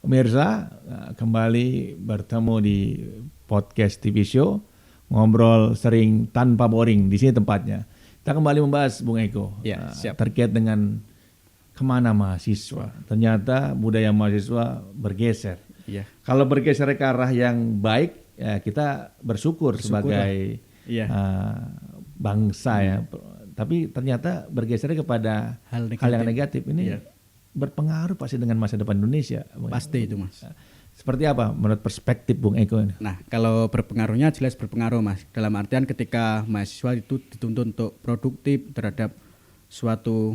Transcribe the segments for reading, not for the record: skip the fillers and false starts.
Pemirsa, kembali bertemu di podcast TV Show, ngobrol sering tanpa boring, di sini tempatnya. Kita kembali membahas Bung Eko terkait dengan kemana mahasiswa. Ternyata budaya mahasiswa bergeser. Ya. Kalau bergeser ke arah yang baik, ya kita bersyukur sebagai bangsa ya. Tapi ternyata bergeser kepada hal yang negatif ini. Berpengaruh pasti dengan masa depan Indonesia. Pasti itu, Mas. Seperti apa menurut perspektif Bung Eko ini? Nah, kalau berpengaruhnya jelas berpengaruh, Mas. Dalam artian ketika mahasiswa itu dituntut untuk produktif terhadap suatu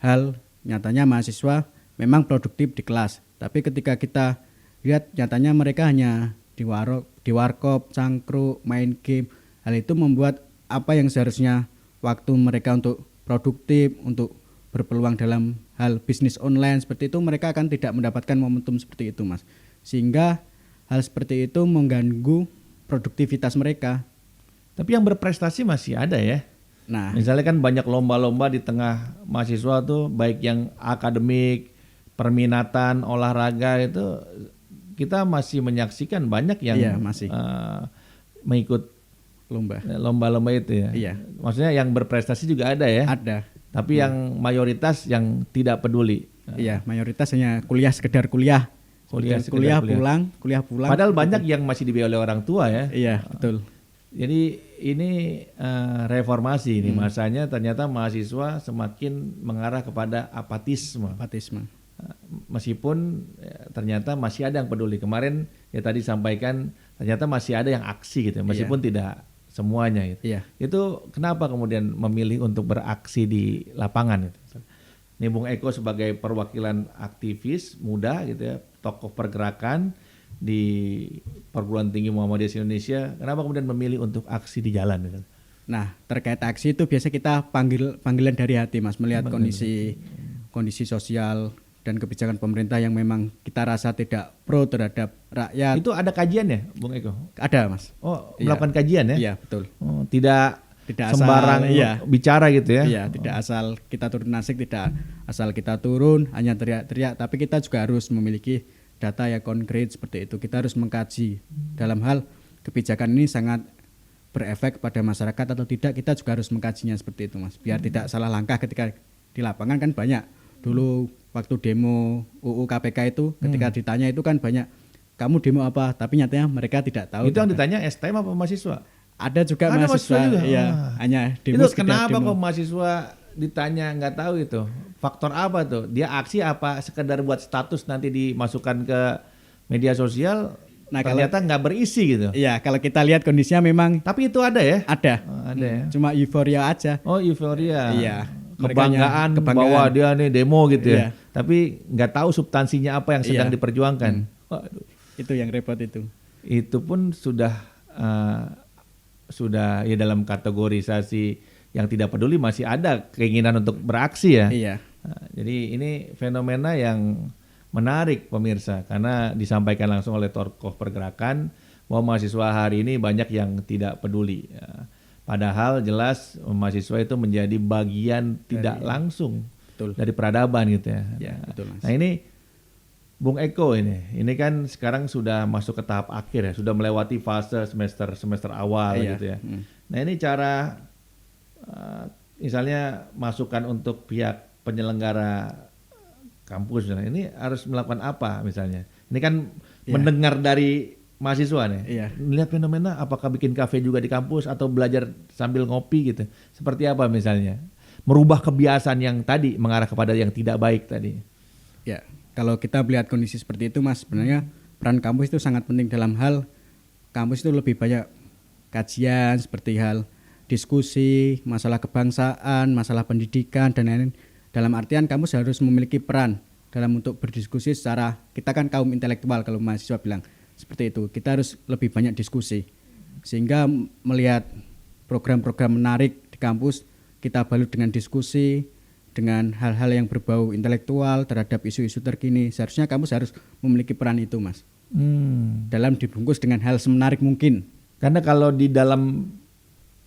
hal, nyatanya mahasiswa memang produktif di kelas. Tapi ketika kita lihat nyatanya mereka hanya di warkop, cangkruk, main game. Hal itu membuat apa yang seharusnya waktu mereka untuk produktif, untuk berpeluang dalam hal bisnis online seperti itu, mereka akan tidak mendapatkan momentum seperti itu, Mas. Sehingga hal seperti itu mengganggu produktivitas mereka. Tapi yang berprestasi masih ada ya. Nah, misalnya kan banyak lomba-lomba di tengah mahasiswa tuh, baik yang akademik, perminatan, olahraga itu kita masih menyaksikan banyak yang masih mengikut lomba-lomba itu ya. Iya. Maksudnya yang berprestasi juga ada ya. Ada. Tapi yang mayoritas yang tidak peduli. Iya, mayoritas hanya sekedar kuliah pulang. Padahal banyak yang masih dibiayai oleh orang tua ya. Iya, betul. Jadi ini reformasi ini masanya ternyata mahasiswa semakin mengarah kepada apatisme. Meskipun ternyata masih ada yang peduli. Kemarin ya tadi sampaikan ternyata masih ada yang aksi gitu, meskipun tidak semuanya gitu. Iya. Itu kenapa kemudian memilih untuk beraksi di lapangan gitu. Ini Bung Eko sebagai perwakilan aktivis muda gitu ya, tokoh pergerakan di Perguruan Tinggi Muhammadiyah Indonesia, kenapa kemudian memilih untuk aksi di jalan gitu? Nah, terkait aksi itu biasa kita panggilan dari hati, Mas, melihat kondisi sosial dan kebijakan pemerintah yang memang kita rasa tidak pro terhadap rakyat. Itu ada kajian ya, Bung Eko? Ada, Mas. Oh, melakukan kajian ya? Iya, betul. Oh, tidak sembarang bicara gitu ya? Iya, tidak asal kita turun nasik, tidak asal kita turun hanya teriak-teriak, tapi kita juga harus memiliki data yang konkret seperti itu. Kita harus mengkaji dalam hal kebijakan ini sangat berefek pada masyarakat atau tidak, kita juga harus mengkajinya seperti itu, Mas. Biar tidak salah langkah ketika di lapangan. Kan banyak dulu waktu demo UU KPK itu ketika ditanya itu kan banyak, kamu demo apa? Tapi nyatanya mereka tidak tahu. Itu yang ditanya STM apa mahasiswa? Ada juga mahasiswa juga. Iya, hanya demo. Itu kenapa kok mahasiswa ditanya nggak tahu itu? Faktor apa tuh? Dia aksi apa sekedar buat status nanti dimasukkan ke media sosial? Nah, ternyata nggak berisi gitu. Iya, kalau kita lihat kondisinya memang. Tapi itu ada ya? Ada. Ada ya. Cuma euforia aja. Oh, euforia. Iya. Kebanggaan bahwa dia nih demo gitu ya. Tapi nggak tahu substansinya apa yang sedang diperjuangkan. Waduh. Itu yang repot itu. Itu pun sudah ya dalam kategorisasi yang tidak peduli, masih ada keinginan untuk beraksi ya. Iya. Jadi ini fenomena yang menarik pemirsa, karena disampaikan langsung oleh tokoh pergerakan bahwa mahasiswa hari ini banyak yang tidak peduli. Padahal jelas mahasiswa itu menjadi bagian tidak langsung dari peradaban gitu ya. Ya, betul, Mas. Nah ini Bung Eko ini kan sekarang sudah masuk ke tahap akhir ya, sudah melewati fase semester awal gitu ya. Nah ini cara misalnya masukan untuk pihak penyelenggara kampus, ini harus melakukan apa misalnya? Ini kan mendengar dari mahasiswa nih, melihat fenomena apakah bikin kafe juga di kampus atau belajar sambil ngopi gitu. Seperti apa misalnya? Merubah kebiasaan yang tadi mengarah kepada yang tidak baik tadi. Ya, kalau kita melihat kondisi seperti itu, Mas, sebenarnya peran kampus itu sangat penting dalam hal kampus itu lebih banyak kajian seperti hal diskusi, masalah kebangsaan, masalah pendidikan dan lain-lain. Dalam artian kampus harus memiliki peran dalam untuk berdiskusi secara, kita kan kaum intelektual kalau mahasiswa bilang seperti itu. Kita harus lebih banyak diskusi sehingga melihat program-program menarik di kampus kita balut dengan diskusi, dengan hal-hal yang berbau intelektual terhadap isu-isu terkini. Seharusnya kampus harus memiliki peran itu, Mas. Dalam dibungkus dengan hal semenarik mungkin. Karena kalau di dalam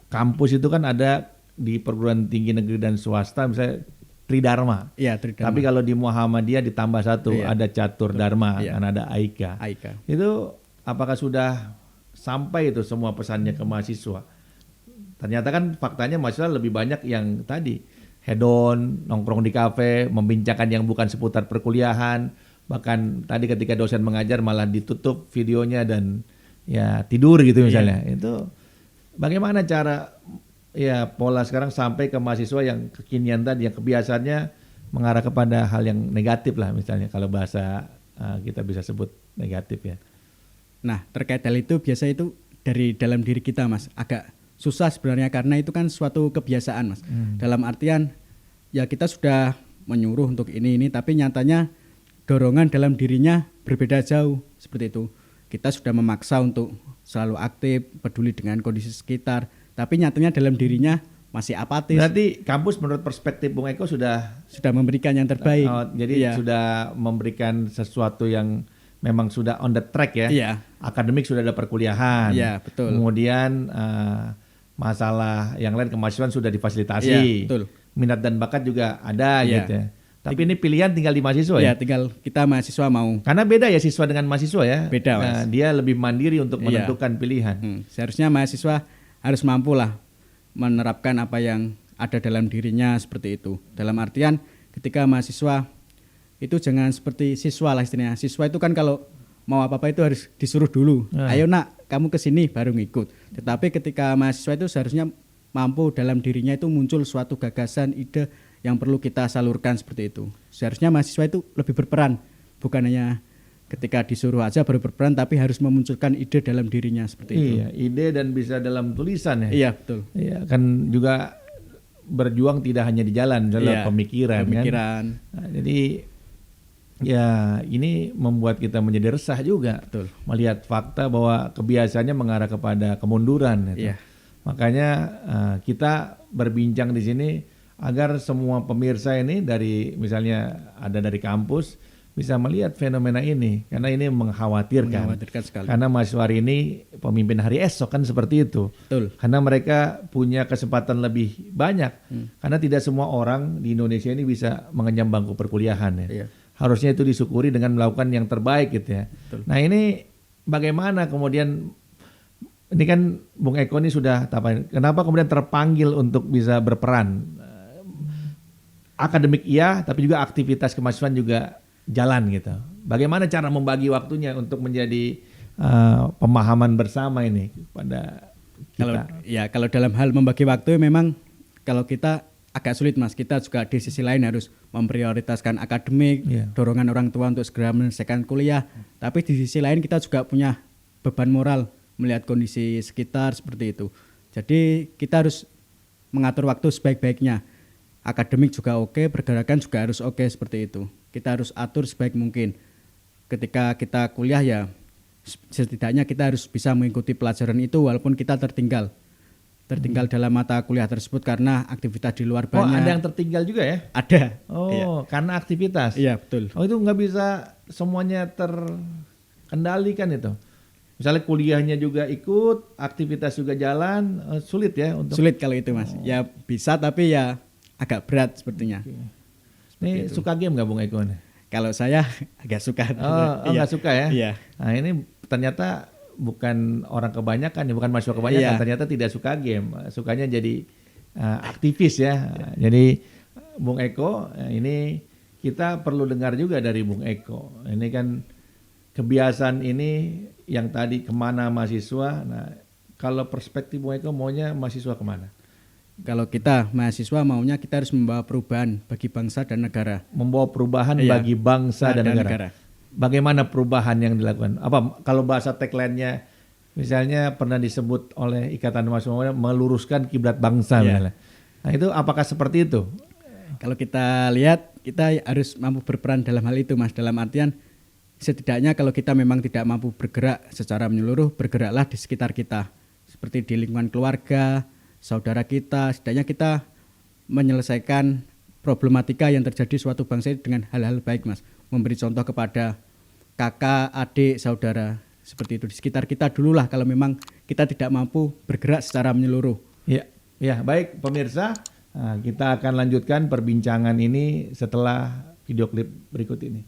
kampus itu kan ada di perguruan tinggi negeri dan swasta, misalnya Tridharma. Iya, Tridharma. Tapi kalau di Muhammadiyah ditambah satu, ada Catur Dharma, kan ada Aika. Itu apakah sudah sampai itu semua pesannya ke mahasiswa? Ternyata kan faktanya mahasiswa lebih banyak yang tadi hedon, nongkrong di kafe, membincangkan yang bukan seputar perkuliahan. Bahkan tadi ketika dosen mengajar malah ditutup videonya dan ya tidur gitu misalnya. Itu bagaimana cara ya pola sekarang sampai ke mahasiswa yang kekinian tadi, yang kebiasaannya mengarah kepada hal yang negatif lah misalnya, kalau bahasa kita bisa sebut negatif ya. Nah, terkait hal itu biasa itu dari dalam diri kita, Mas. Agak susah sebenarnya karena itu kan suatu kebiasaan, Mas. Dalam artian ya kita sudah menyuruh untuk ini tapi nyatanya dorongan dalam dirinya berbeda jauh seperti itu. Kita sudah memaksa untuk selalu aktif, peduli dengan kondisi sekitar, tapi nyatanya dalam dirinya masih apatis. Berarti kampus menurut perspektif Bung Eko sudah memberikan yang terbaik. Jadi sudah memberikan sesuatu yang memang sudah on the track ya. Iya. Akademik sudah ada perkuliahan. Iya, betul. Kemudian masalah yang lain kemahasiswaan sudah difasilitasi. Iya, betul. Minat dan bakat juga ada gitu ya. Tapi ini pilihan tinggal di mahasiswa ya? Ya, tinggal kita mahasiswa mau. Karena beda ya siswa dengan mahasiswa ya? Beda, Mas. Dia lebih mandiri untuk menentukan pilihan. Seharusnya mahasiswa harus mampu lah menerapkan apa yang ada dalam dirinya seperti itu. Dalam artian ketika mahasiswa itu jangan seperti siswa lah istilahnya. Siswa itu kan kalau mau apa-apa itu harus disuruh dulu. Ayo nak, kamu kesini baru ngikut. Tetapi ketika mahasiswa itu seharusnya mampu dalam dirinya itu muncul suatu gagasan, ide yang perlu kita salurkan seperti itu. Seharusnya mahasiswa itu lebih berperan, bukan hanya ketika disuruh aja baru berperan, tapi harus memunculkan ide dalam dirinya seperti itu. Iya, ide dan bisa dalam tulisan ya. Iya, betul. Iya, kan juga berjuang tidak hanya di jalan, dalam pemikiran. Kan? Nah, jadi ya ini membuat kita menjadi resah juga. Betul. Melihat fakta bahwa kebiasaannya mengarah kepada kemunduran. Gitu. Iya. Makanya kita berbincang di sini agar semua pemirsa ini dari misalnya ada dari kampus bisa melihat fenomena ini, karena ini mengkhawatirkan sekali. Karena mahasiswa hari ini pemimpin hari esok kan seperti itu. Betul. Karena mereka punya kesempatan lebih banyak. Karena tidak semua orang di Indonesia ini bisa mengenyam bangku perkuliahan ya. Iya. Harusnya itu disyukuri dengan melakukan yang terbaik gitu ya. Betul. Nah ini bagaimana kemudian, ini kan Bung Eko ini sudah kenapa kemudian terpanggil untuk bisa berperan? Akademik iya, tapi juga aktivitas kemahasiswaan juga jalan gitu. Bagaimana cara membagi waktunya untuk menjadi pemahaman bersama ini pada kita? Kalau dalam hal membagi waktu memang kalau kita agak sulit, Mas. Kita juga di sisi lain harus memprioritaskan akademik, dorongan orang tua untuk segera menyelesaikan kuliah. Tapi di sisi lain kita juga punya beban moral melihat kondisi sekitar seperti itu. Jadi kita harus mengatur waktu sebaik-baiknya. Akademik juga oke, pergerakan juga harus oke seperti itu. Kita harus atur sebaik mungkin. Ketika kita kuliah ya setidaknya kita harus bisa mengikuti pelajaran itu walaupun kita tertinggal dalam mata kuliah tersebut karena aktivitas di luar banyak. Oh, ada yang tertinggal juga ya? Ada. Karena aktivitas. Iya, betul. Oh, itu nggak bisa semuanya terkendalikan itu. Misalnya kuliahnya juga ikut, aktivitas juga jalan, sulit ya untuk. Sulit kalau itu, Mas. Ya bisa tapi ya agak berat sepertinya. Ini suka game nggak Bung Eko? Kalau saya agak suka. Nggak suka ya? Iya. Nah ini ternyata bukan orang kebanyakan ya, bukan mahasiswa kebanyakan. Ternyata tidak suka game, sukanya jadi aktivis ya. Jadi Bung Eko, ini kita perlu dengar juga dari Bung Eko. Ini kan kebiasaan ini yang tadi kemana mahasiswa. Nah kalau perspektif Bung Eko maunya mahasiswa kemana? Kalau kita mahasiswa maunya kita harus membawa perubahan bagi bangsa dan negara. Membawa perubahan bagi bangsa dan negara. Bagaimana perubahan yang dilakukan? Apa kalau bahasa tagline-nya misalnya pernah disebut oleh Ikatan Mahasiswa meluruskan kiblat bangsa misalnya. Nah itu apakah seperti itu? Kalau kita lihat kita harus mampu berperan dalam hal itu, Mas. Dalam artian setidaknya kalau kita memang tidak mampu bergerak secara menyeluruh, bergeraklah di sekitar kita. Seperti di lingkungan keluarga, saudara kita, setidaknya kita menyelesaikan problematika yang terjadi suatu bangsa dengan hal-hal baik, Mas. Memberi contoh kepada kakak, adik, saudara, seperti itu. Di sekitar kita dululah kalau memang kita tidak mampu bergerak secara menyeluruh. Ya baik pemirsa, Nah, kita akan lanjutkan perbincangan ini setelah video klip berikut ini.